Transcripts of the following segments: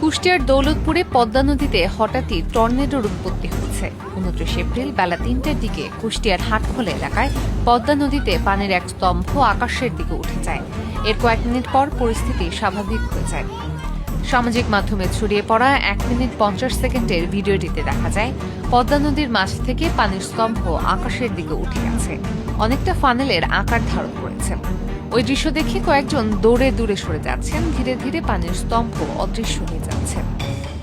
কুষ্টিয়ার দৌলতপুরে পদ্মা নদীতে হঠাৎই টর্নেডোর উৎপত্তি হয়েছে। 29 এপ্রিল বেলা 3টার দিকে কুষ্টিয়ার হাটখোলা এলাকায় পদ্মা নদীতে পানির এক স্তম্ভ আকাশের দিকে উঠে যায়। এর কয়েক মিনিট পর পরিস্থিতি স্বাভাবিক হয়ে যায়। সামাজিক মাধ্যমে ছড়িয়ে পড়া 1 মিনিট 50 সেকেন্ডের ভিডিওটিতে দেখা যায় পদ্মা নদীর মাঝ থেকে পানির স্তম্ভ আকাশের দিকে উঠে গেছে, অনেকটা ফানেলের আকার ধারণ করেছে। ওই দৃশ্য দেখে কয়েকজন দৌড়ে দূরে সরে যাচ্ছেন, ধীরে ধীরে পানির স্তম্ভ অদৃশ্য হয়ে যাচ্ছে।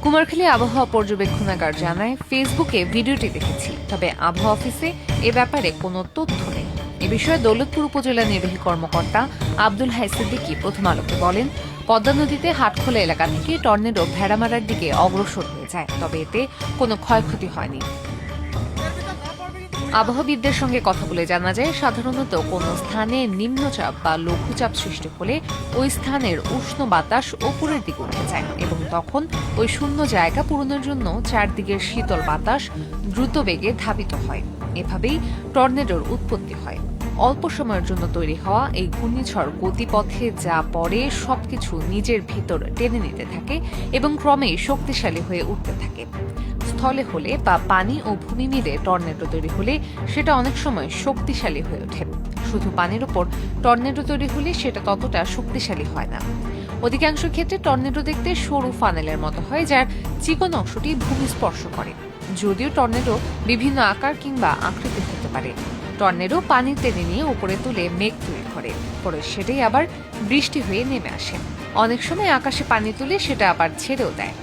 কুমারখালী আবহাওয়া পর্যবেক্ষণাগার জানায়, ফেসবুকে ভিডিওটি দেখেছি, তবে আবহাওয়া অফিসে এ ব্যাপারে কোনো তথ্য নেই। এ বিষয়ে দৌলতপুর উপজেলা নির্বাহী কর্মকর্তা আব্দুল হাই সিদ্দিকী প্রথম আলোকে বলেন, পদ্মা নদীতে হাটখোলা এলাকা থেকে টর্নেডো ভেড়ামারার দিকে অগ্রসর হয়ে যায়, তবে এতে কোনো ক্ষয়ক্ষতি হয়নি। আবহাওয়াবিদদের সঙ্গে কথা বলে জানা যায়, সাধারণত কোনো স্থানে নিম্নচাপ বা লঘুচাপ সৃষ্টি হলে ওই স্থানের উষ্ণ বাতাস ওপরের দিকে উঠে যায় এবং তখন ওই শূন্য জায়গা পূরণের জন্য চারদিকের শীতল বাতাস দ্রুত বেগে ধাবিত হয়। এভাবেই টর্নেডোর উৎপত্তি হয়। অল্প সময়ের জন্য তৈরি হওয়া এই ঘূর্ণিঝড় গতিপথে যা পড়ে সবকিছু নিজের ভিতর টেনে নিতে থাকে এবং ক্রমেই শক্তিশালী হয়ে উঠতে থাকে। স্থলে হলে বা পানি ও ভূমি মিলে টর্নেডো তৈরি হলে সেটা অনেক সময় শক্তিশালী হয়ে ওঠে। শুধু পানির ওপর টর্নেডো তৈরি হলে সেটা ততটা শক্তিশালী হয় না। অধিকাংশ ক্ষেত্রে টর্নেডো দেখতে সরু ফানেলের মতো হয়, যার চিকন অংশটি ভূমি স্পর্শ করে। যদিও টর্নেডো বিভিন্ন আকার কিংবা আকৃতির হতে পারে। টর্নেডো পানি টেনে নিয়ে উপরে তুলে মেঘ তৈরি করে, পরে সেটাই আবার বৃষ্টি হয়ে নেমে আসে। অনেক সময় আকাশে পানি তুলে সেটা আবার ছেড়েও দেয়।